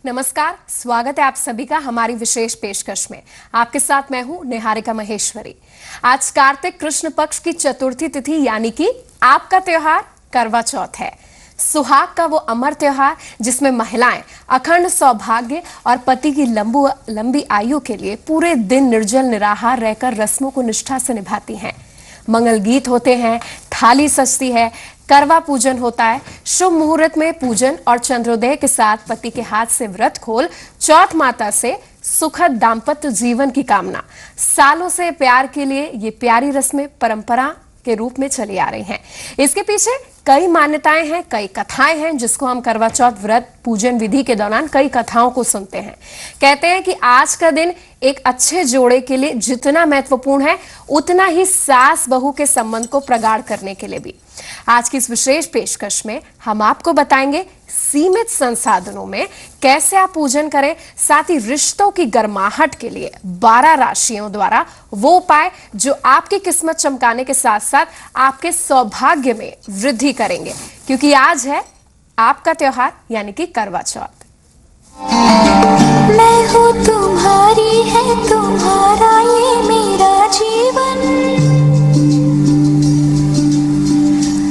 नमस्कार, स्वागत है आप सभी का हमारी विशेष पेशकश में। आपके साथ मैं हूं निहारिका महेश्वरी। आज कार्तिक कृष्ण पक्ष की चतुर्थी तिथि यानी कि आपका त्योहार करवा चौथ है। सुहाग का वो अमर त्योहार जिसमें महिलाएं अखंड सौभाग्य और पति की लंबी आयु के लिए पूरे दिन निर्जल निराहार रहकर रस्मों को निष्ठा से निभाती हैं। मंगल गीत होते हैं, थाली सजती है, करवा पूजन होता है। शुभ मुहूर्त में पूजन और चंद्रोदय के साथ पति के हाथ से व्रत खोल चौथ माता से सुखद दाम्पत्य जीवन की कामना। सालों से प्यार के लिए ये प्यारी रस्में परंपरा के रूप में चली आ रही हैं। इसके पीछे कई मान्यताएं हैं, कई कथाएं हैं, जिसको हम करवा चौथ व्रत पूजन विधि के दौरान कई कथाओं को सुनते हैं। कहते हैं कि आज का दिन एक अच्छे जोड़े के लिए जितना महत्वपूर्ण है उतना ही सास बहू के संबंध को प्रगाढ़ करने के लिए भी। आज की इस विशेष पेशकश में हम आपको बताएंगे सीमित संसाधनों में कैसे आप पूजन करें, साथ ही रिश्तों की गर्माहट के लिए 12 राशियों द्वारा वो उपाय जो आपकी किस्मत चमकाने के साथ साथ आपके सौभाग्य में वृद्धि करेंगे, क्योंकि आज है आपका त्योहार यानी कि करवा चौथ। मैं हूँ तुम्हारी, है तुम्हारा ये मेरा जीवन,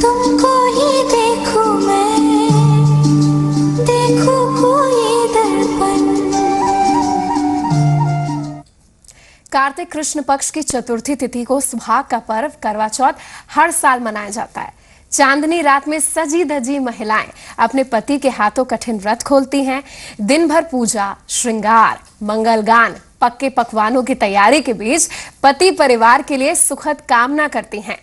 तुमको ही देखूं मैं, देखूं कोई दर्पण। कार्तिक कृष्ण पक्ष की चतुर्थी तिथि को सुहाग का पर्व करवा चौथ हर साल मनाया जाता है। चांदनी रात में सजी धजी महिलाएं अपने पति के हाथों कठिन व्रत खोलती हैं। दिन भर पूजा, श्रृंगार, मंगल गान, पक्के पकवानों की तैयारी के बीच पति परिवार के लिए सुखद कामना करती हैं।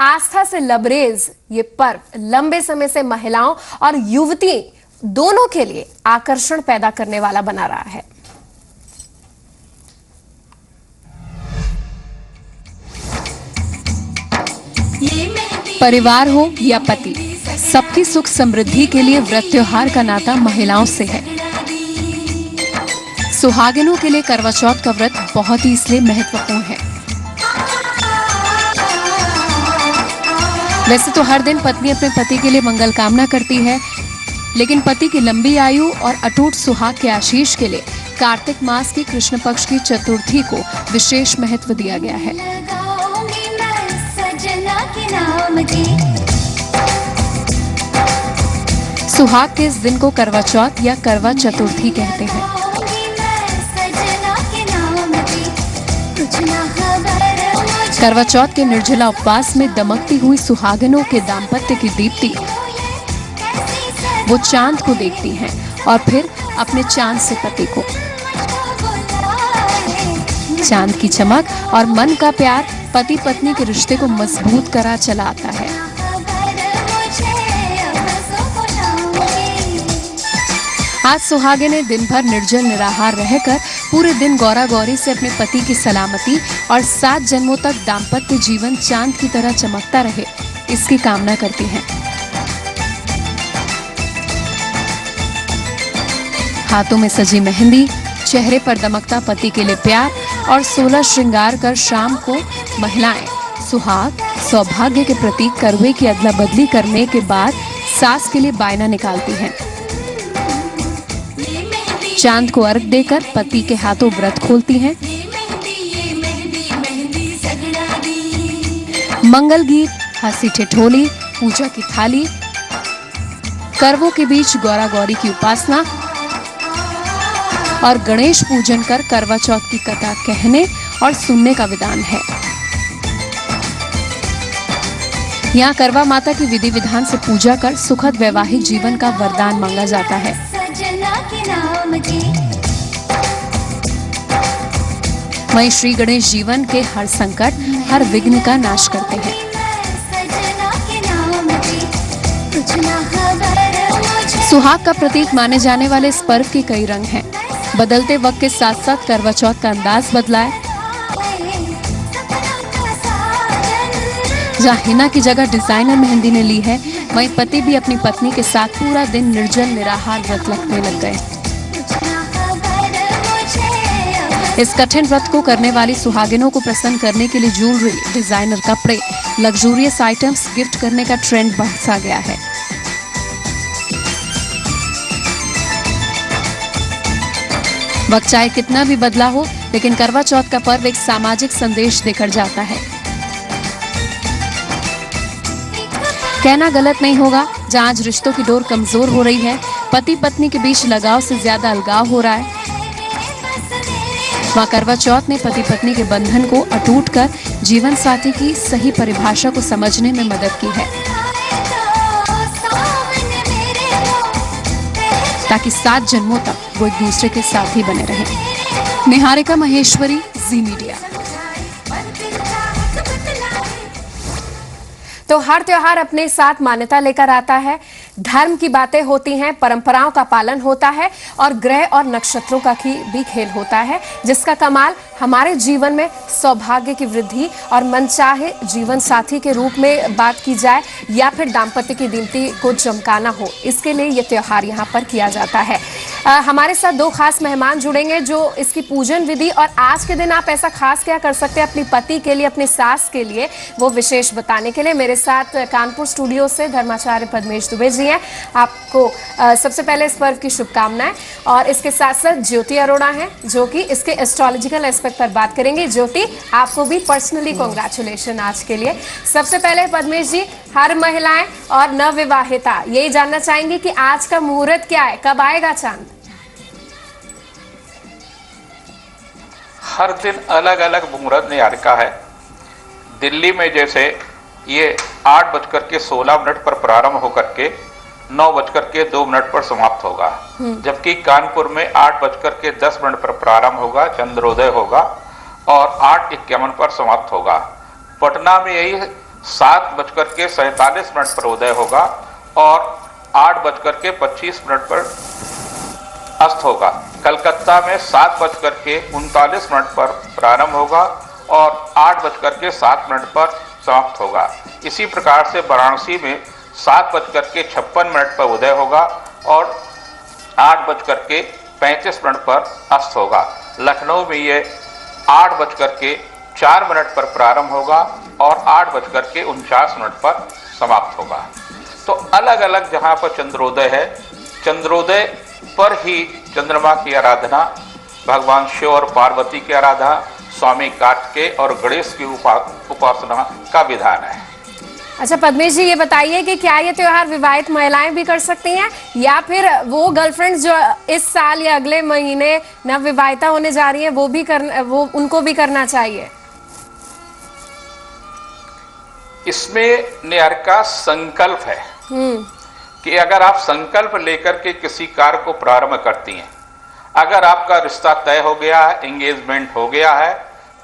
आस्था से लबरेज ये पर्व लंबे समय से महिलाओं और युवती दोनों के लिए आकर्षण पैदा करने वाला बना रहा है। परिवार हो या पति, सबकी सुख समृद्धि के लिए व्रत त्योहार का नाता महिलाओं से है। सुहागिनों के लिए करवा चौथ का व्रत बहुत ही इसलिए महत्वपूर्ण है। वैसे तो हर दिन पत्नी अपने पति के लिए मंगल कामना करती है, लेकिन पति की लंबी आयु और अटूट सुहाग के आशीष के लिए कार्तिक मास की कृष्ण पक्ष की चतुर्थी को विशेष महत्व दिया गया है। सुहाग के इस दिन को करवा चौथ या करवा चतुर्थी कहते हैं। करवा चौथ के निर्जला उपवास में दमकती हुई सुहागिनों के दाम्पत्य की दीप्ति, वो चांद को देखती हैं और फिर अपने चांद से पति को। चांद की चमक और मन का प्यार पति पत्नी के रिश्ते को मजबूत करा चला आता है। आज सुहागिनें दिन भर निर्जल निराहार रहकर पूरे दिन गौरा गौरी से अपने पति की सलामती और 7 जन्मों तक दाम्पत्य जीवन चांद की तरह चमकता रहे, इसकी कामना करती हैं। हाथों में सजी मेहंदी, चेहरे पर दमकता पति के लिए प्यार और 16 श्रृंगार कर शाम को महिलाएं सुहाग, सौभाग्य के प्रतीक करवे की अदला बदली करने के बाद सास के लिए बायना निकालती हैं। चांद को अर्घ देकर पति के हाथों व्रत खोलती हैं। मंगल गीत, हंसी ठिठोली, पूजा की थाली, करवों के बीच गौरा गौरी की उपासना और गणेश पूजन कर करवा चौथ की कथा कहने और सुनने का विधान है। यहाँ करवा माता की विधि विधान से पूजा कर सुखद वैवाहिक जीवन का वरदान मांगा जाता है। वहीं श्री गणेश जीवन के हर संकट, हर विघ्न का नाश करते हैं। सुहाग का प्रतीक माने जाने वाले इस पर्व के कई रंग हैं। बदलते वक्त के साथ साथ करवा चौथ का अंदाज बदला है। जहाँ हिना की जगह डिजाइनर मेहंदी ने ली है, वहीं पति भी अपनी पत्नी के साथ पूरा दिन निर्जल निराहार व्रत रखने लग गए। इस कठिन व्रत को करने वाली सुहागिनों को प्रसन्न करने के लिए ज्वेलरी, डिजाइनर कपड़े, लग्जूरियस आइटम्स गिफ्ट करने का ट्रेंड बढ़ता गया है। वक्त चाहे कितना भी बदला हो, लेकिन करवा चौथ का पर्व एक सामाजिक संदेश देकर जाता है। कहना गलत नहीं होगा, जहां आज रिश्तों की डोर कमजोर हो रही है, पति पत्नी के बीच लगाव से ज्यादा अलगाव हो रहा है, मां करवा चौथ ने पति पत्नी के बंधन को अटूट कर जीवन साथी की सही परिभाषा को समझने में मदद की है, ताकि 7 जन्मों तक वो एक दूसरे के साथ ही बने रहें। निहारिका महेश्वरी, जी मीडिया। तो हर त्योहार अपने साथ मान्यता लेकर आता है, धर्म की बातें होती हैं, परंपराओं का पालन होता है और ग्रह और नक्षत्रों का भी खेल होता है, जिसका कमाल हमारे जीवन में सौभाग्य की वृद्धि और मनचाहे जीवन साथी के रूप में बात की जाए या फिर दाम्पत्य की गिनती को चमकाना हो, इसके लिए ये त्योहार यहाँ पर किया जाता है। हमारे साथ 2 खास मेहमान जुड़ेंगे जो इसकी पूजन विधि और आज के दिन आप ऐसा खास क्या कर सकते हैं अपने पति के लिए, अपनी सास के लिए, वो विशेष बताने के लिए मेरे साथ कानपुर स्टूडियो से धर्माचार्य पद्मेश दुबे जी हैं। आपको सबसे पहले इस पर्व की शुभकामनाएं। और इसके साथ साथ ज्योति अरोड़ा हैं जो कि इसके एस्ट्रोलॉजिकल एस्पेक्ट पर बात करेंगे। ज्योति, आपको भी पर्सनली कॉन्ग्रेचुलेशन आज के लिए। सबसे पहले पद्मेश जी, हर महिलाएं और नवविवाहिता यही जानना चाहेंगी कि आज का मुहूर्त क्या है, कब आएगा चांद? हर दिन अलग अलग मुहूर्त निहारिका है। दिल्ली में जैसे ये 8:16 पर प्रारंभ होकर के 9:02 पर समाप्त होगा, जबकि कानपुर में 8:10 पर प्रारंभ होगा, चंद्रोदय होगा और 8:51 पर समाप्त होगा। पटना में यही 7:47 पर उदय होगा और 8:25 पर अस्त होगा। कलकत्ता में 7:39 पर प्रारंभ होगा और 8:07 पर समाप्त होगा। इसी प्रकार से वाराणसी में 7:56 पर उदय होगा और 8:35 पर अस्त होगा। लखनऊ में ये 8:04 पर प्रारंभ होगा और 8:49 पर समाप्त होगा। तो अलग अलग जहाँ पर चंद्रोदय है, चंद्रोदय पर ही चंद्रमा की आराधना, भगवान शिव और पार्वती की आराधना, स्वामी कार्तिकेय और गणेश की उपासना का विधान है। अच्छा पद्मेश जी, ये बताइए कि क्या ये त्योहार विवाहित महिलाएं भी कर सकती हैं या फिर वो गर्लफ्रेंड जो इस साल या अगले महीने नवविवाहिता होने जा रही हैं वो उनको भी करना चाहिए? इसमें निहारिका संकल्प है कि अगर आप संकल्प लेकर के किसी कार्य को प्रारंभ करती हैं, अगर आपका रिश्ता तय हो गया है, एंगेजमेंट हो गया है,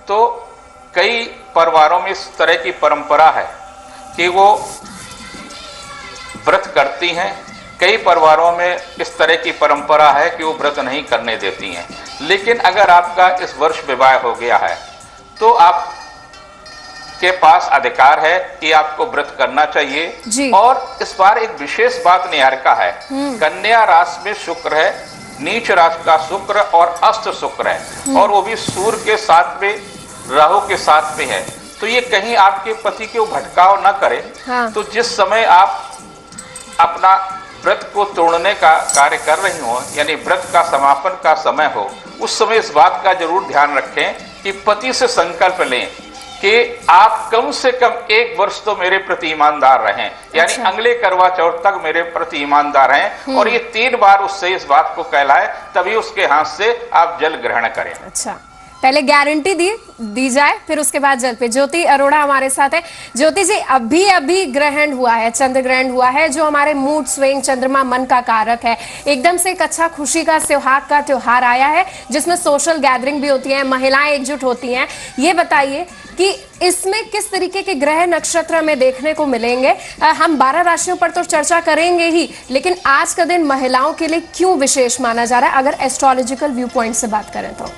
तो कई परिवारों में इस तरह की परंपरा है कि वो व्रत करती हैं। कई परिवारों में इस तरह की परंपरा है कि वो व्रत नहीं करने देती हैं। लेकिन अगर आपका इस वर्ष विवाह हो गया है तो आप के पास अधिकार है कि आपको व्रत करना चाहिए। और इस बार एक विशेष बात निहारिका है, कन्या राशि में शुक्र है, नीच राशि का शुक्र और अस्त शुक्र है और वो भी सूर्य के साथ में, राहु के साथ में है। तो ये कहीं आपके पति को भटकाव न करे। तो जिस समय आप अपना व्रत को तोड़ने का कार्य कर रही हो, यानी व्रत का समापन का समय हो, उस समय इस बात का जरूर ध्यान रखें कि पति से संकल्प लें कि आप कम से कम 1 वर्ष तो मेरे प्रति ईमानदार रहें, यानी अगले करवा चौथ तक मेरे प्रति ईमानदार रहें और ये 3 बार उससे इस बात को कहलाए, तभी उसके हाथ से आप जल ग्रहण करें। अच्छा, पहले गारंटी दी जाए, फिर उसके बाद जल पे। ज्योति अरोड़ा हमारे साथ है। ज्योति जी, अभी ग्रहण हुआ है, चंद्र ग्रहण हुआ है, जो हमारे मूड स्विंग, चंद्रमा मन का कारक है, एकदम से एक अच्छा खुशी का सुहाग का त्योहार आया है जिसमें सोशल गैदरिंग भी होती है, महिलाएं एकजुट होती हैं। ये बताइए कि इसमें किस तरीके के ग्रह नक्षत्र हमें देखने को मिलेंगे? हम 12 राशियों पर तो चर्चा करेंगे ही, लेकिन आज का दिन महिलाओं के लिए क्यों विशेष माना जा रहा है अगर एस्ट्रोलॉजिकल व्यू पॉइंट से बात करें तो?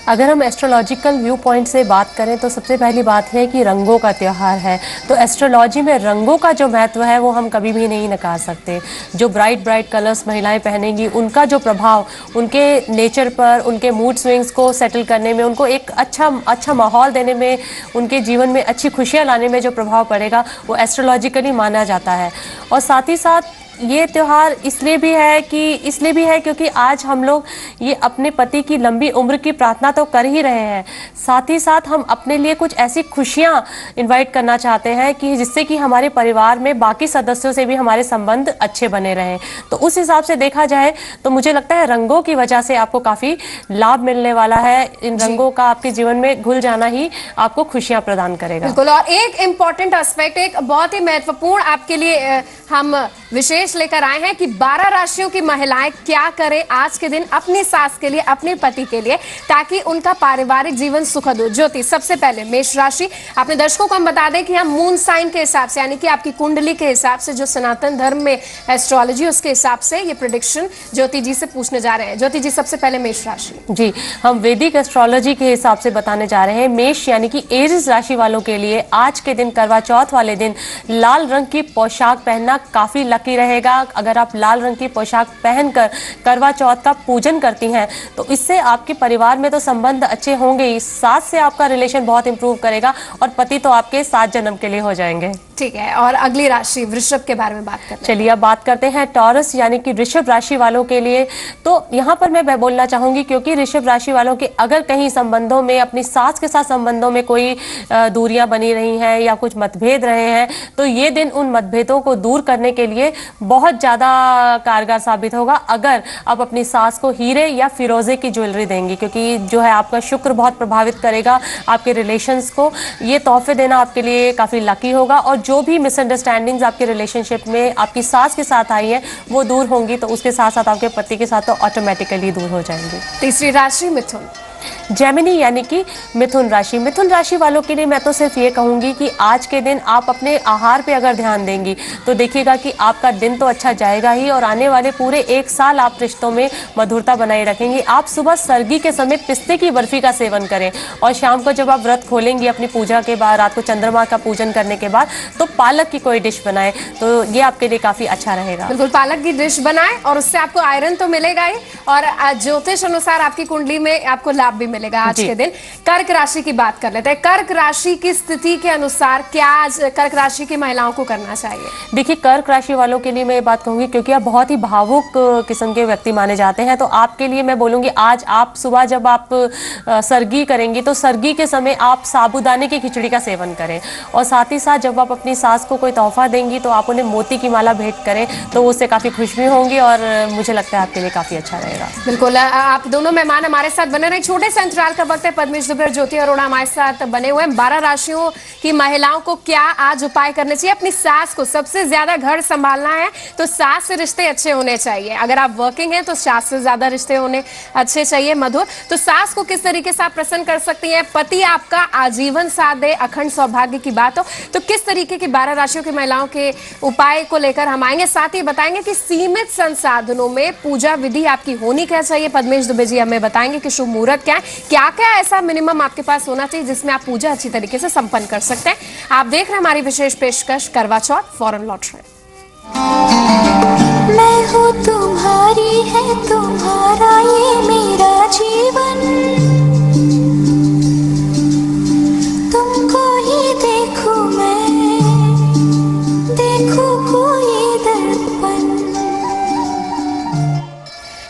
अगर हम एस्ट्रोलॉजिकल व्यू पॉइंट से बात करें तो सबसे पहली बात है कि रंगों का त्यौहार है, तो एस्ट्रोलॉजी में रंगों का जो महत्व है वो हम कभी भी नहीं नकार सकते। जो ब्राइट कलर्स महिलाएं पहनेंगी, उनका जो प्रभाव उनके नेचर पर, उनके मूड स्विंग्स को सेटल करने में, उनको एक अच्छा माहौल देने में, उनके जीवन में अच्छी खुशियाँ लाने में जो प्रभाव पड़ेगा वो एस्ट्रोलॉजिकली माना जाता है। और साथ ही साथ ये त्यौहार इसलिए भी है क्योंकि आज हम लोग ये अपने पति की लंबी उम्र की प्रार्थना तो कर ही रहे हैं, साथ ही साथ हम अपने लिए कुछ ऐसी खुशियां इनवाइट करना चाहते हैं कि जिससे कि हमारे परिवार में बाकी सदस्यों से भी हमारे संबंध अच्छे बने रहें। तो उस हिसाब से देखा जाए तो मुझे लगता है रंगों की वजह से आपको काफ़ी लाभ मिलने वाला है। इन रंगों का आपके जीवन में घुल जाना ही आपको खुशियां प्रदान करेगा। बिल्कुल। और एक इम्पॉर्टेंट एस्पेक्ट, एक बहुत ही महत्वपूर्ण आपके लिए हम विशेष लेकर आए हैं कि 12 राशियों की महिलाएं क्या करें आज के दिन अपनी सास के लिए, अपने पति के लिए, ताकि उनका पारिवारिक जीवन सुखद हो। ज्योति, सबसे पहले मेष राशि, अपने दर्शकों को हम बता दें कि हम मून साइन के हिसाब से, यानी कि आपकी कुंडली के हिसाब से, जो सनातन धर्म में एस्ट्रोलॉजी उसके हिसाब से ये प्रेडिक्शन ज्योति जी से पूछने जा रहे हैं। ज्योति जी, सबसे पहले मेष राशि। जी, हम वैदिक एस्ट्रोलॉजी के हिसाब से बताने जा रहे हैं। मेष यानी कि एरीज राशि वालों के लिए आज के दिन, करवा चौथ वाले दिन, लाल रंग की पोशाक पहनना काफी लकी रहेगा। अगर आप लाल रंग की पोशाक पहनकर करवा चौथ का पूजन करती हैं तो इससे आपके परिवार में तो संबंध अच्छे होंगे ही, सास से आपका रिलेशन बहुत इंप्रूव करेगा और पति तो आपके 7 जन्म के लिए हो जाएंगे। ठीक है, और अगली राशि वृषभ के बारे में बात करते हैं। चलिए अब बात करते हैं टॉरस यानी कि ऋषभ राशि वालों के लिए। तो यहाँ पर मैं बोलना चाहूंगी, क्योंकि ऋषभ राशि वालों के अगर कहीं संबंधों में, अपनी सास के साथ संबंधों में कोई दूरियां बनी रही हैं या कुछ मतभेद रहे हैं, तो ये दिन उन मतभेदों को दूर करने के लिए बहुत ज़्यादा कारगर साबित होगा अगर आप अपनी सास को हीरे या फिरोजे की ज्वेलरी देंगी, क्योंकि जो है आपका शुक्र बहुत प्रभावित करेगा आपके रिलेशंस को। ये तोहफे देना आपके लिए काफ़ी लकी होगा और जो भी मिसअंडरस्टैंडिंग्स आपके रिलेशनशिप में आपकी सास के साथ आई है वो दूर होंगी, तो उसके साथ साथ आपके पति के साथ तो ऑटोमेटिकली दूर हो जाएंगी। तीसरी राशि मिथुन। जेमिनी यानी कि मिथुन राशि। मिथुन राशि वालों के लिए मैं तो सिर्फ ये कहूंगी कि आज के दिन आप अपने आहार पे अगर ध्यान देंगी तो देखिएगा कि आपका दिन तो अच्छा जाएगा ही और आने वाले पूरे 1 साल आप रिश्तों में मधुरता बनाए रखेंगी। आप सुबह सर्गी के समय पिस्ते की बर्फी का सेवन करें और शाम को जब आप व्रत खोलेंगी अपनी पूजा के बाद, रात को चंद्रमा का पूजन करने के बाद, तो पालक की कोई डिश बनाएं, तो ये आपके लिए काफी अच्छा रहेगा। बिल्कुल, पालक की डिश बनाएं और उससे आपको आयरन तो मिलेगा ही और ज्योतिष अनुसार आपकी कुंडली में आपको लाभ भी मिलेगा आज के दिन। कर्क राशि की बात कर लेते हैं। कर्क राशि की स्थिति के अनुसार क्या आज कर्क राशि की महिलाओं को करना चाहिए? देखिए, कर्क राशि वालों के लिए मैं ये बात कहूंगी, क्योंकि आप बहुत ही भावुक किस्म के व्यक्ति माने जाते हैं, तो आपके लिए मैं बोलूंगी आज आप सुबह जब आप सर्गी करेंगी तो सर्गी के समय आप साबूदाने की खिचड़ी का सेवन करें और साथ ही साथ जब आप अपनी सास को कोई तोहफा देंगी तो आप उन्हें मोती की माला भेंट करें, तो उससे काफी खुश भी होंगी और मुझे लगता है आपके लिए काफी अच्छा रहेगा। बिल्कुल, आप दोनों मेहमान हमारे साथ बने रहे। छोटे से अंतराल का वक्त है। पद्मेश दुबे और ज्योति अरोड़ा हमारे साथ बने हुए हैं। 12 राशियों की महिलाओं को क्या आज उपाय करने चाहिए? अपनी सास को सबसे ज्यादा घर संभालना है तो सास से रिश्ते अच्छे होने चाहिए। अगर आप वर्किंग हैं तो सास से ज्यादा रिश्ते होने अच्छे चाहिए, मधुर। तो सास को किस तरीके से आप प्रसन्न कर सकती हैं? पति आपका आजीवन साथ दे, अखंड सौभाग्य की बात हो, तो किस तरीके की 12 राशियों की महिलाओं के उपाय को लेकर हम आएंगे। साथ ही बताएंगे कि सीमित संसाधनों में पूजा विधि आपकी होनी क्या चाहिए। पद्मेश दुबे जी हमें बताएंगे कि शुभ मुहूर्त क्या है, क्या क्या ऐसा मिनिमम आपके पास होना चाहिए जिसमें आप पूजा अच्छी तरीके से संपन्न कर सकते हैं। आप देख रहे हैं हमारी विशेष पेशकश करवा चौथ फॉरेन लौट रहे। मैं हूँ तुम्हारी, है तुम्हारा ये मेरा जीवन, तुमको ही देखूं मैं, देखूं कोई दर्पण।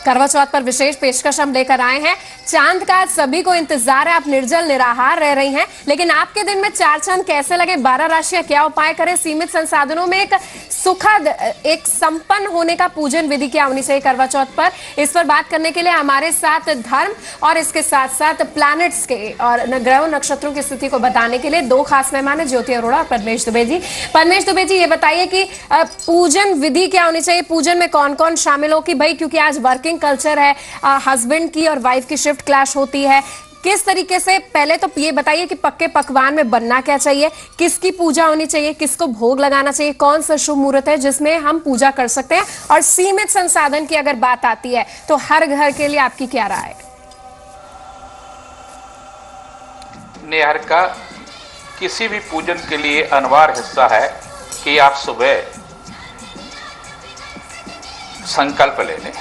करवा चौथ पर विशेष पेशकश हम लेकर आए हैं। चांद का आज सभी को इंतजार है, आप निर्जल निराहार रह रही हैं, लेकिन आपके दिन में 4 चांद कैसे लगे, 12 राशियां क्या उपाय करें, सीमित संसाधनों में एक सुखद, एक संपन्न होने का पूजन विधि क्या होनी चाहिए करवा चौथ पर, इस पर बात करने के लिए हमारे साथ धर्म और इसके साथ साथ प्लैनेट्स के और ग्रहों नक्षत्रों की स्थिति को बताने के लिए 2 खास मेहमान है, ज्योति अरोड़ा और पद्मेश दुबे जी। पद्मेश दुबे जी, ये बताइए कि पूजन विधि क्या होनी चाहिए, पूजन में कौन कौन शामिल हो, कि भाई क्योंकि आज वर्किंग कल्चर है, हस्बैंड की और वाइफ की शिफ्ट क्लैश होती है, किस तरीके से, पहले तो ये बताइए कि पक्के पकवान में बनना क्या चाहिए, किसकी पूजा होनी चाहिए, किसको भोग लगाना चाहिए, कौन सा शुभ मुहूर्त है जिसमें हम पूजा कर सकते हैं, और सीमित संसाधन की अगर बात आती है तो हर घर के लिए आपकी क्या राय है? निहारिका, किसी भी पूजन के लिए अनिवार्य हिस्सा है कि आप सुबह संकल्प ले लें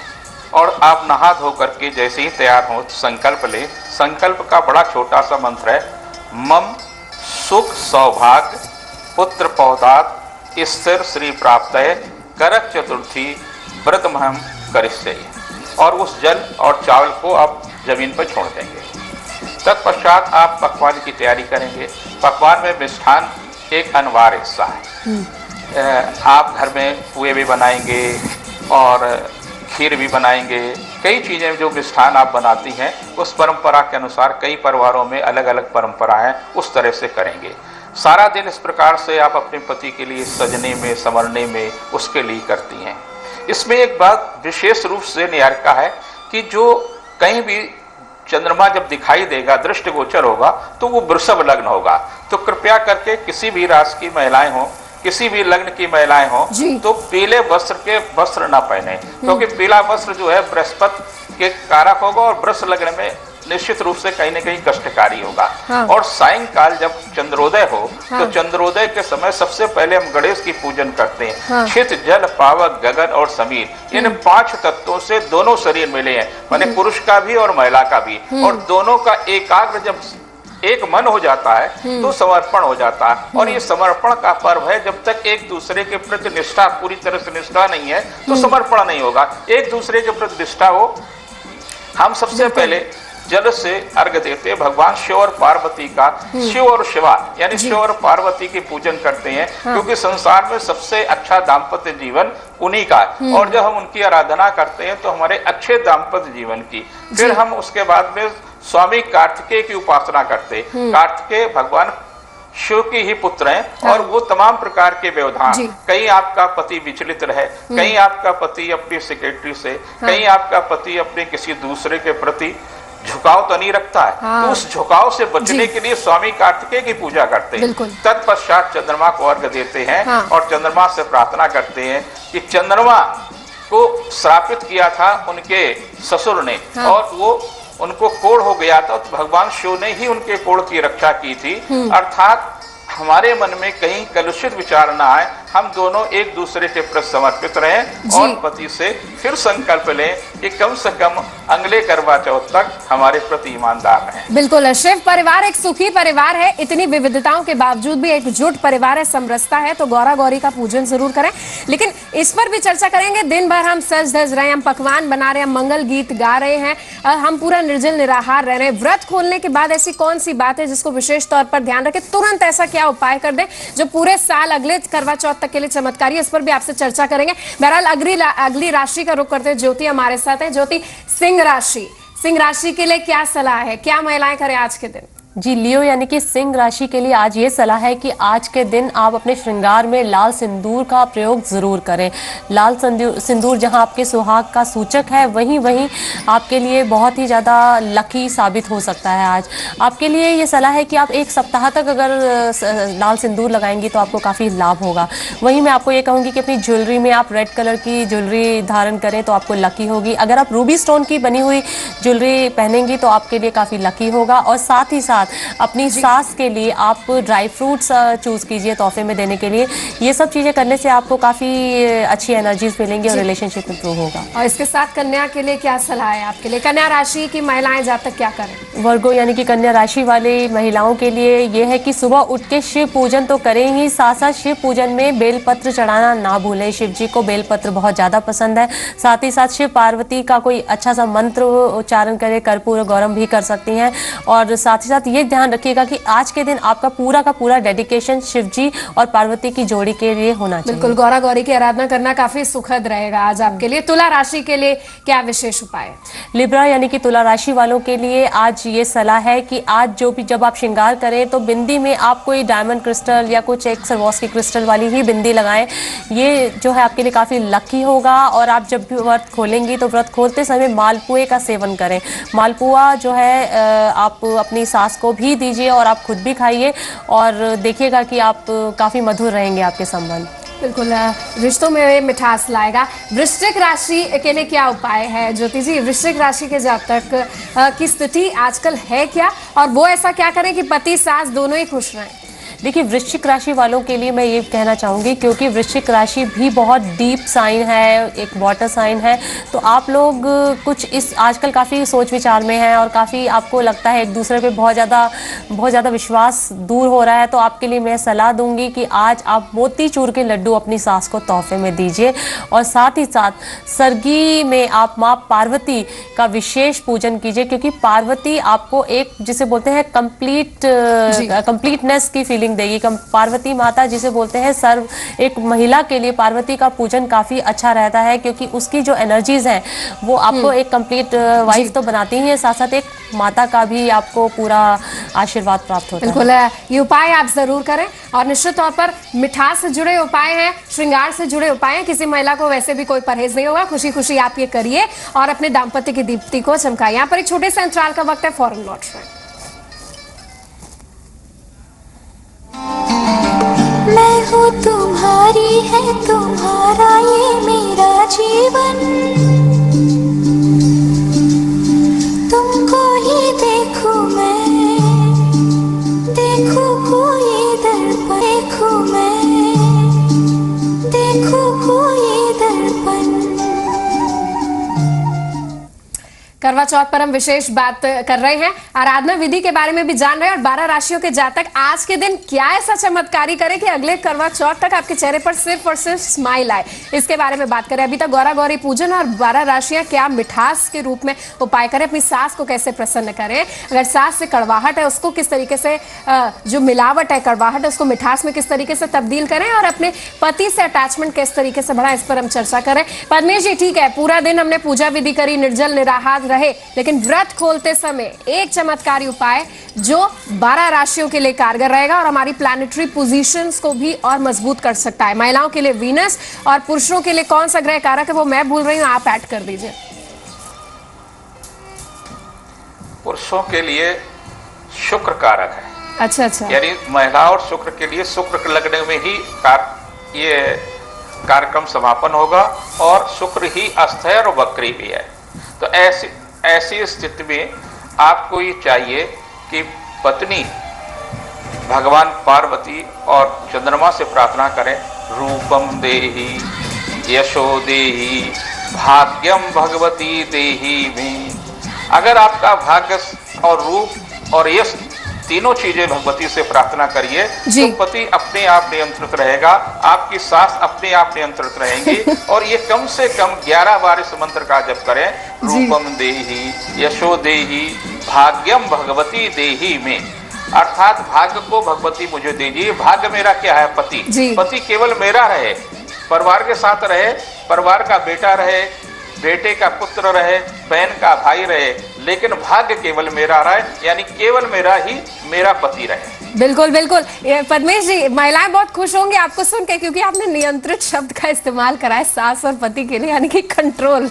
और आप नहा धो करके जैसे ही तैयार हो संकल्प लें। संकल्प का बड़ा छोटा सा मंत्र है, मम सुख सौभाग्य पुत्र पौदात स्थिर श्री प्राप्त करक चतुर्थी व्रत महम करिष्ये, और उस जल और चावल को आप जमीन पर छोड़ देंगे। तत्पश्चात आप पकवान की तैयारी करेंगे। पकवान में मिष्ठान एक अनिवार्य हिस्सा है। आप घर में पुए भी बनाएंगे और खीर भी बनाएंगे। कई चीज़ें जो मिष्ठान आप बनाती हैं उस परंपरा के अनुसार, कई परिवारों में अलग अलग परंपरा है, उस तरह से करेंगे। सारा दिन इस प्रकार से आप अपने पति के लिए सजने में, संवरने में, उसके लिए करती हैं। इसमें एक बात विशेष रूप से निहारिका है कि जो कहीं भी चंद्रमा जब दिखाई देगा, दृष्टिगोचर होगा, तो वो वृषभ लग्न होगा। तो कृपया करके किसी भी राशि की महिलाएं हों, किसी भी लग्न की महिलाएं हों, तो पीले वस्त्र न पहने, क्योंकि पीला वस्त्र जो है बृहस्पति के कारक होगा और वृष लग्न में निश्चित रूप से कहीं न कहीं कष्टकारी होगा। और सायंकाल जब चंद्रोदय हो, तो चंद्रोदय के समय सबसे पहले हम गणेश की पूजन करते हैं। छित, जल, पावक, गगन और समीर, इन 5 तत्वों से दोनों शरीर मिले हैं, माने पुरुष का भी और महिला का भी, और दोनों का एकाग्र जब एक मन हो जाता है तो समर्पण हो जाता है। और ये समर्पण का पर्व है। जब तक एक दूसरे के प्रति निष्ठा, पूरी तरह से निष्ठा नहीं है तो समर्पण नहीं होगा। एक दूसरे के प्रति निष्ठा हो। हम सबसे पहले जल से अर्घ्य देते, भगवान शिव और पार्वती का, शिव और शिवा यानी शिव और पार्वती की पूजन करते हैं, क्योंकि संसार में सबसे अच्छा दाम्पत्य जीवन उन्हीं का है। और जब हम उनकी आराधना करते हैं तो हमारे अच्छे दाम्पत्य जीवन की, फिर हम उसके बाद में स्वामी कार्तिकेय की उपासना करते। कार्तिकेय भगवान शिव के ही पुत्र हैं और वो तमाम प्रकार के व्यवधान, कहीं आपका पति विचलित रहे, कहीं आपका पति अपनी सेक्रेटरी से, कहीं आपका पति अपने किसी दूसरे के प्रति झुकाव तो नहीं रखता है, तो उस झुकाव से बचने के लिए स्वामी कार्तिकेय की पूजा करते हैं। तत्पश्चात चंद्रमा को अर्घ्य देते हैं और चंद्रमा से प्रार्थना करते हैं कि चंद्रमा को श्रापित किया था उनके ससुर ने, और वो उनको कोढ़ हो गया था, तो भगवान शिव ने ही उनके कोढ़ की रक्षा की थी। अर्थात हमारे मन में कहीं कलुषित विचार ना आए, हम दोनों एक दूसरे के प्रति समर्पित रहें और पति से फिर संकल्प लें कि कम से कम अगले करवा चौथ तक हमारे प्रति ईमानदार रहें। बिल्कुल, शिव परिवार एक सुखी परिवार है। इतनी विविधताओं के बावजूद भी एकजुट परिवार है, समरसता है। तो गौरा गौरी का पूजन जरूर करें, लेकिन इस पर भी चर्चा करेंगे। दिन भर हम सज धज रहे हैं, हम पकवान बना रहे हैं, मंगल गीत गा रहे हैं, हम पूरा निर्जल निराहार रह रहे हैं। व्रत खोलने के बाद ऐसी कौन सी बात है जिसको विशेष तौर पर ध्यान रखें? तुरंत ऐसा क्या उपाय कर दें जो पूरे साल अगले करवा चौथ तक के लिए चमत्कारी? इस पर भी आपसे चर्चा करेंगे। बहरहाल अगली राशि का रुख करते हैं। ज्योति हमारे साथ है। ज्योति, सिंह राशि के लिए क्या सलाह है, क्या महिलाएं करें आज के दिन? जी, लियो यानी कि सिंह राशि के लिए आज ये सलाह है कि आज के दिन आप अपने श्रृंगार में लाल सिंदूर का प्रयोग जरूर करें। लाल सिंदूर जहां आपके सुहाग का सूचक है, वहीं आपके लिए बहुत ही ज़्यादा लकी साबित हो सकता है। आज आपके लिए ये सलाह है कि आप 1 सप्ताह तक अगर लाल सिंदूर लगाएंगी तो आपको काफ़ी लाभ होगा। वहीं मैं आपको ये कहूँगी कि अपनी ज्वेलरी में आप रेड कलर की ज्वेलरी धारण करें तो आपको लकी होगी। अगर आप रूबी स्टोन की बनी हुई ज्वेलरी पहनेंगी तो आपके लिए काफ़ी लकी होगा। और साथ ही साथ अपनी सास के लिए आप ड्राई फ्रूट्स चूज कीजिए तोहफे में देने के लिए। ये सब चीजें करने से आपको काफी अच्छी एनर्जीज मिलेंगी और रिलेशनशिप इंप्रूव होगा। और इसके साथ कन्या के लिए क्या सलाह है आपके लिए? कन्या राशि की महिलाएं जातक क्या करें? वर्गो यानी कि कन्या राशि वाले महिलाओं के लिए ये है कि सुबह उठ के शिव पूजन तो करें ही, साथ साथ शिव पूजन में बेलपत्र चढ़ाना ना भूलें। शिव जी को बेलपत्र बहुत ज्यादा पसंद है। साथ ही साथ शिव पार्वती का कोई अच्छा सा मंत्र उच्चारण करें, कर्पूर गौरम भी कर सकती हैं। और साथ ही साथ ये ध्यान रखिएगा कि आज के दिन आपका पूरा का पूरा डेडिकेशन शिव जी और पार्वती की जोड़ी के लिए होना चाहिए। बिल्कुल, गौरा गौरी की आराधना करना काफी सुखद रहेगा आज आपके लिए। तुला राशि के लिए क्या विशेष उपाय है? लिब्रा यानी कि तुला राशि वालों के लिए आज ये सलाह है कि आज जब आप श्रृंगार करें तो बिंदी में आप कोई डायमंड क्रिस्टल या कुछ एक सरवॉस की क्रिस्टल वाली ही बिंदी लगाएं। ये जो है आपके लिए काफी लकी होगा। और आप जब भी व्रत खोलेंगी तो व्रत खोलते समय मालपुए का सेवन करें। मालपुआ जो है आप अपनी सास को भी दीजिए और आप खुद भी खाइए और देखिएगा कि आप काफी मधुर रहेंगे आपके संबंध। बिल्कुल, रिश्तों में मिठास लाएगा। वृश्चिक राशि के लिए क्या उपाय है? ज्योति जी, वृश्चिक राशि के जातक की स्थिति आजकल है क्या, और वो ऐसा क्या करें कि पति सास दोनों ही खुश रहें? देखिए वृश्चिक राशि वालों के लिए मैं ये कहना चाहूँगी, क्योंकि वृश्चिक राशि भी बहुत डीप साइन है, एक वाटर साइन है, तो आप लोग कुछ इस आजकल काफ़ी सोच विचार में हैं और काफ़ी आपको लगता है एक दूसरे पे बहुत ज़्यादा विश्वास दूर हो रहा है। तो आपके लिए मैं सलाह दूंगी कि आज आप मोतीचूर के लड्डू अपनी सास को तोहफे में दीजिए, और साथ ही साथ सरगी में आप माँ पार्वती का विशेष पूजन कीजिए, क्योंकि पार्वती आपको एक जिसे बोलते हैं कंप्लीटनेस की फीलिंग देगी। पार्वती माता जिसे बोलते हैं सर्व, एक महिला के लिए पार्वती का पूजन काफ़ी अच्छा रहता है, क्योंकि उसकी जो एनर्जीज हैं वो आपको एक कंप्लीट वाइफ तो बनाती ही है, साथ साथ एक माता का भी आपको पूरा आशीर्वाद प्राप्त होता है। बिल्कुल, ये उपाय आप जरूर करें, और निश्चित तौर पर मिठास से जुड़े उपाय हैं, श्रृंगार से जुड़े उपाय हैं। किसी महिला को वैसे भी कोई परहेज नहीं होगा, खुशी खुशी आप ये करिए और अपने दाम्पत्य की दीप्ति को चमकाइए। यहाँ पर एक छोटे से अंतराल का वक्त है, फौरन लौट रहे हैं। मैं हूँ तुम्हारी, है तुम्हारा ये मेरा जीवन, तुमको ही देखूं मैं, देखूं कोई दर्पण, देखूं मैं, देखूं कोई दर्पण। करवा चौथ पर हम विशेष बात कर रहे हैं, आराधना विधि के बारे में भी जान रहे हैं, और 12 राशियों के जातक आज के दिन क्या ऐसा चमत्कारी करें कि अगले करवा चौथ तक आपके चेहरे पर सिर्फ और सिर्फ स्माइल आए, इसके बारे में बात करें। अभी तक गौरा गौरी पूजन और 12 राशियां क्या मिठास के रूप में उपाय करें, अपनी सास को कैसे प्रसन्न करें, अगर सास से कड़वाहट है उसको किस तरीके से, जो मिलावट है कड़वाहट है उसको मिठास में किस तरीके से तब्दील करें, और अपने पति से अटैचमेंट किस तरीके से बढ़ाएं, इस पर हम चर्चा करें। पद्मेश जी, ठीक है, पूरा दिन हमने पूजा विधि करी, निर्जल निराहार रहे, लेकिन व्रत खोलते समय एक चमत्कारी उपाय जो 12 राशियों के लिए कारगर रहेगा और हमारी प्लैनेटरी पोजीशंस को भी और मजबूत कर सकता है। महिलाओं के लिए वीनस और पुरुषों के लिए कौन सा ग्रह कारक है वो मैं भूल रही हूं, आप ऐड कर दीजिए। पुरुषों के लिए शुक्र कारक है। अच्छा अच्छा, यानी महिला और शुक्र के लिए शुक्र लगने में ही ये कार्यक्रम समापन होगा, और शुक्र ही अस्त है और वक्री भी है। तो ऐसी स्थिति में आपको ये चाहिए कि पत्नी भगवान पार्वती और चंद्रमा से प्रार्थना करें, रूपम देहि यशो देहि भाग्यम भगवती देहि में। अगर आपका भाग्य और रूप और यश तीनों चीजें भगवती से प्रार्थना करिए तो पति अपने आप नियंत्रित रहेगा, आपकी सास अपने आप नियंत्रित रहेंगी। और ये कम से कम 11 बार इस मंत्र का जप करें, रूपम देहि यशो देहि भाग्यम भगवती देहि में, अर्थात भाग्य को भगवती मुझे दीजिए। भाग्य मेरा क्या है? पति। पति केवल मेरा रहे, परिवार के साथ रहे, परिवार का बेटा रहे, बेटे का पुत्र रहे, बहन का भाई रहे, लेकिन भाग्य केवल मेरा रहे, यानी केवल मेरा ही मेरा पति रहे। बिल्कुल बिल्कुल, पद्मेश जी, महिलाएं बहुत खुश होंगी आपको सुन के, क्योंकि आपने नियंत्रित शब्द का इस्तेमाल करा है सास और पति के लिए, यानी कि कंट्रोल।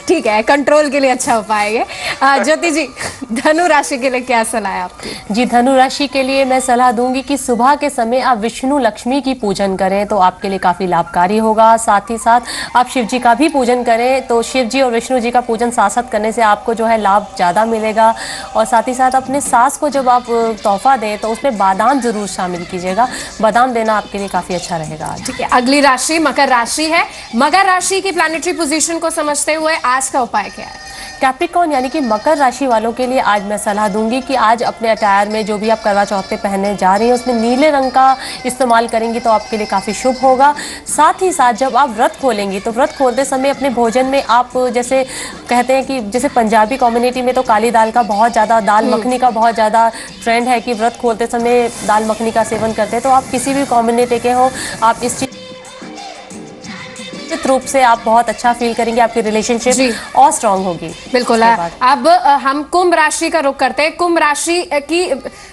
ठीक है, कंट्रोल के लिए अच्छा उपाय है। ज्योति जी, धनु राशि के लिए क्या सलाह है आपकी? जी, धनु राशि के लिए मैं सलाह दूंगी कि सुबह के समय आप विष्णु लक्ष्मी की पूजन करें तो आपके लिए काफी लाभकारी होगा। साथ ही साथ आप शिव जी का भी पूजन करें तो शिव जी और विष्णु जी का पूजन साथ साथ करने से आपको जो है लाभ ज़्यादा मिलेगा। और साथ ही साथ अपने सास को जब आप तोहफा दें तो उसमें बादाम जरूर शामिल कीजिएगा, बादाम देना आपके लिए काफ़ी अच्छा रहेगा। ठीक है, अगली राशि मकर राशि है। मकर राशि की प्लैनेटरी पोजीशन को समझते हुए आज का उपाय क्या है? कैप्रिकॉर्न यानी कि मकर राशि वालों के लिए आज मैं सलाह दूंगी कि आज अपने अटायर में जो भी आप करवा चौथ पे पहनने जा रही हैं उसमें नीले रंग का इस्तेमाल करेंगी तो आपके लिए काफ़ी शुभ होगा। साथ ही साथ जब आप व्रत खोलेंगी तो व्रत खोलते समय अपने भोजन में आप जैसे कहते हैं कि जैसे पंजाबी कम्युनिटी में तो काली दाल का बहुत ज़्यादा, दाल मखनी का बहुत ज़्यादा ट्रेंड है कि व्रत खोलते समय दाल मखनी का सेवन करते हैं। तो आप किसी भी कम्युनिटी के हो, आप इस चीज़ रूप से आप बहुत अच्छा फील करेंगे, आपकी रिलेशनशिप और स्ट्रांग होगी। बिल्कुल। अब हम कुंभ राशि का रुख करते हैं। कुंभ राशि की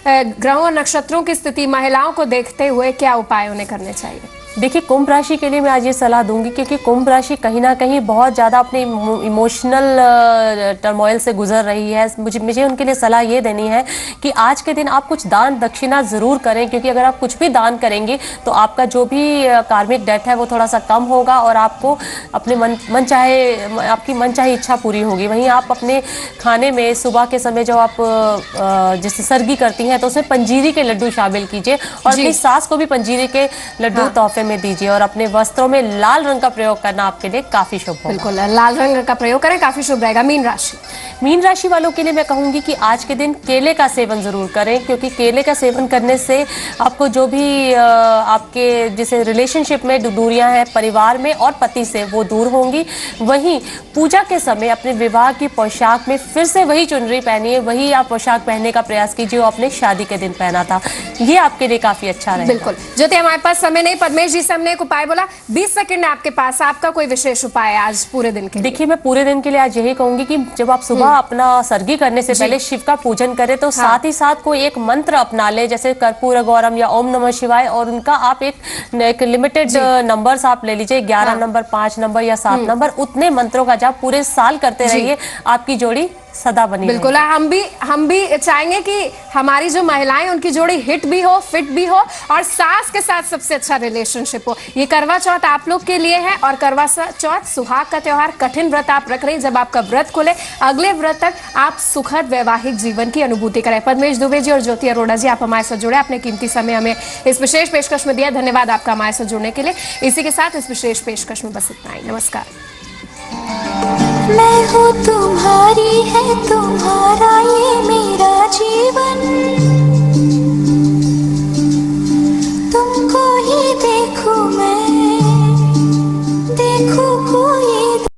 ग्रहों और नक्षत्रों की स्थिति महिलाओं को देखते हुए क्या उपाय उन्हें करने चाहिए? देखिए, कुंभ राशि के लिए मैं आज ये सलाह दूंगी क्योंकि कुंभ राशि कहीं ना कहीं बहुत ज़्यादा अपने इमोशनल टर्मोइल से गुजर रही है। मुझे उनके लिए सलाह ये देनी है कि आज के दिन आप कुछ दान दक्षिणा ज़रूर करें, क्योंकि अगर आप कुछ भी दान करेंगे तो आपका जो भी कार्मिक डेट है वो थोड़ा सा कम होगा और आपको अपने आपकी मन चाहे इच्छा पूरी होगी। वहीं आप अपने खाने में सुबह के समय जो आप जैसे सरगी करती हैं तो उसमें पंजीरी के लड्डू शामिल कीजिए और अपनी सास को भी पंजीरी के लड्डू तोहफे में दीजिए। और अपने वस्त्रों में लाल रंग का प्रयोग करना आपके लिए काफी शुभ होगा। बिल्कुल, लाल रंग का प्रयोग करें, काफी शुभ रहेगा। मीन राशि वालों के लिए मैं कहूंगी कि आज के दिन केले का सेवन जरूर करें, क्योंकि केले का सेवन करने से आपको जो भी आपके जैसे रिलेशनशिप में दूरियां हैं परिवार में और पति से, वो दूर होंगी। वहीं पूजा के समय अपने विवाह की पोशाक में फिर से वही चुनरी पहनिए, वही आप पोशाक पहनने का प्रयास कीजिए जो आपने शादी के दिन पहना था। ये आपके लिए काफी अच्छा रहेगा। बिल्कुल ज्योति, हमारे पास समय नहीं, पद्मेश जी से हमने एक उपाय बोला, 20 सेकंड आपके पास, आपका कोई विशेष उपाय है आज पूरे दिन के लिए? देखिए, मैं पूरे दिन के लिए आज यही कहूंगी कि जब आप सुबह अपना सरगी करने से पहले शिव का पूजन करें तो साथ ही साथ कोई एक मंत्र अपना ले, जैसे कर्पूर गौरम या ओम नमः शिवाय, और उनका आप एक लिमिटेड नंबर्स आप ले लीजिए, 11 नंबर, 5 नंबर या 7 नंबर, उतने मंत्रों का जाप पूरे साल करते रहिए, आपकी जोड़ी सदा बनी। बिल्कुल, हम भी चाहेंगे कि हमारी जो महिलाएं उनकी जोड़ी हिट भी हो, फिट भी हो और सास के साथ सबसे अच्छा रिलेशनशिप हो। ये करवा चौथ आप लोग के लिए है और करवा चौथ सुहाग का त्योहार, कठिन व्रत आप रख रहे हैं। जब आपका व्रत खुले अगले व्रत तक आप सुखद वैवाहिक जीवन की अनुभूति करें। पद्मेश दुबे जी और ज्योति अरोड़ा जी, आप हमारे साथ जुड़े, अपने कीमती समय हमें इस विशेष पेशकश में दिया, धन्यवाद आपका हमारे साथ जुड़ने के लिए। इसी के साथ इस विशेष पेशकश में बस इतना ही, नमस्कार। मैं हूँ तुम्हारी, है तुम्हारा ये मेरा जीवन, तुमको ही देखूं मैं, देखूं